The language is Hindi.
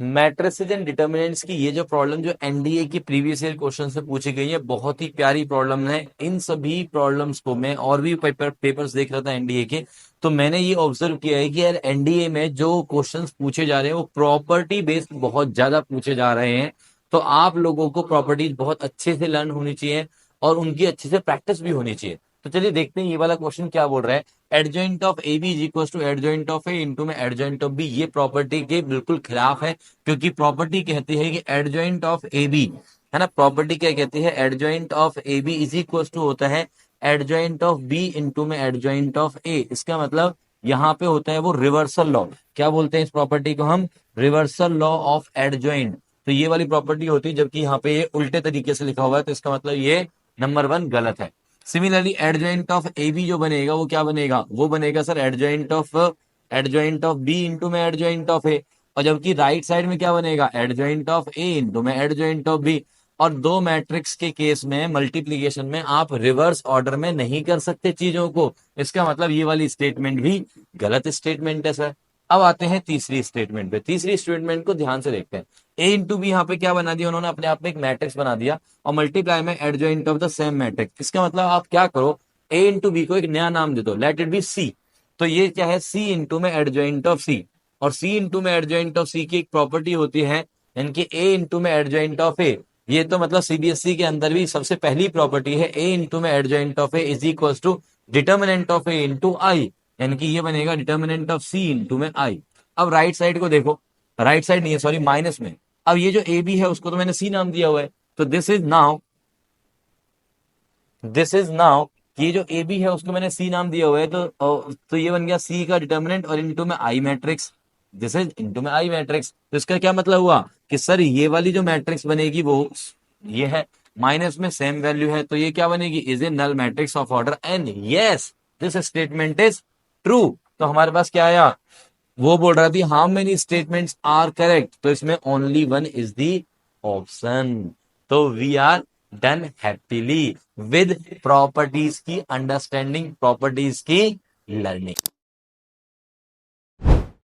मैट्रिसेस एंड डिटर्मिनेंट्स की ये जो प्रॉब्लम जो एनडीए की प्रीवियस ईयर क्वेश्चन से पूछी गई है, बहुत ही प्यारी प्रॉब्लम है। इन सभी प्रॉब्लम्स को मैं और भी पेपर्स देख रहा था एनडीए के, तो मैंने ये ऑब्जर्व किया है कि यार एनडीए में जो क्वेश्चंस पूछे जा रहे हैं वो प्रॉपर्टी बेस्ड बहुत ज्यादा पूछे जा रहे हैं। तो आप लोगों को प्रॉपर्टीज बहुत अच्छे से लर्न होनी चाहिए और उनकी अच्छे से प्रैक्टिस भी होनी चाहिए। तो चलिए देखते हैं ये वाला क्वेश्चन क्या बोल रहा है। Adjoint of A B is equal to adjoint of A into में एडजॉइंट ऑफ बी, ये प्रॉपर्टी के बिल्कुल खिलाफ है, क्योंकि प्रॉपर्टी कहती है कि एडजॉइंट ऑफ ए बी, है ना, प्रॉपर्टी क्या कहती है, adjoint of A B is equal to होता है एडजॉइंट ऑफ बी इंटू में एडजॉइंट ऑफ ए। इसका मतलब यहाँ पे होता है वो रिवर्सल लॉ। क्या बोलते हैं इस प्रॉपर्टी को हम, रिवर्सल लॉ ऑफ एडजॉइंट। तो ये वाली प्रॉपर्टी होती है, जबकि यहाँ पे ये उल्टे तरीके से लिखा हुआ है, तो इसका मतलब ये नंबर 1 गलत है। Similarly adjoint of A B जो बनेगा वो क्या बनेगा, वो बनेगा sir adjoint of B into में एडजॉइंट ऑफ ए। और जबकि राइट साइड में क्या बनेगा, एडजॉइंट ऑफ ए इंटू में एडजॉइंट ऑफ बी। और दो मैट्रिक्स के केस में मल्टीप्लीकेशन में आप रिवर्स ऑर्डर में नहीं कर सकते चीजों को। इसका मतलब ये वाली स्टेटमेंट भी गलत स्टेटमेंट है सर। अब आते हैं तीसरी स्टेटमेंट पे। तीसरी स्टेटमेंट को ध्यान से देखते हैं। ए इंटू बी यहाँ पे क्या बना दिया उन्होंने, अपने आप में एक मैट्रिक्स बना दिया और मल्टीप्लाई में adjoint of the same matrix. इसका मतलब आप क्या करो, ए इंटू बी को एक नया नाम दे दो, लेट इट बी सी। तो ये क्या है, सी इंटू में एडजॉइंट ऑफ सी। और सी इंटू में एडजॉइंट ऑफ सी की एक प्रॉपर्टी होती है, यानी कि ए इंटू में एडजॉइंट ऑफ ए। ये तो मतलब सीबीएसई के अंदर भी सबसे पहली प्रॉपर्टी है, ए इंटू में adjoint of A is equal to determinant of A into I, यानी कि ये बनेगा डिटर्मिनेंट ऑफ सी इंटू में आई। अब राइट साइड को देखो, राइट साइड नहीं है सॉरी, माइनस में। अब ये जो ए बी है उसको तो मैंने सी नाम दिया हुआ है, तो दिस इज नाउ ये जो ए बी है उसको मैंने सी नाम दिया हुआ है, तो ये बन गया सी का डिटर्मिनेंट और इनटू में आई मैट्रिक्स। दिस इज इनटू में आई मैट्रिक्स। तो इसका क्या मतलब हुआ कि सर ये वाली जो मैट्रिक्स बनेगी वो ये है, माइनस में सेम वैल्यू है, तो ये क्या बनेगी, is A null matrix of order N. Yes, this statement is true. तो हमारे पास क्या आया, वो बोल रहा थी how many statements are correct, तो इसमें only one is the option. तो we are done happily with properties की अंडरस्टैंडिंग, प्रॉपर्टीज की लर्निंग।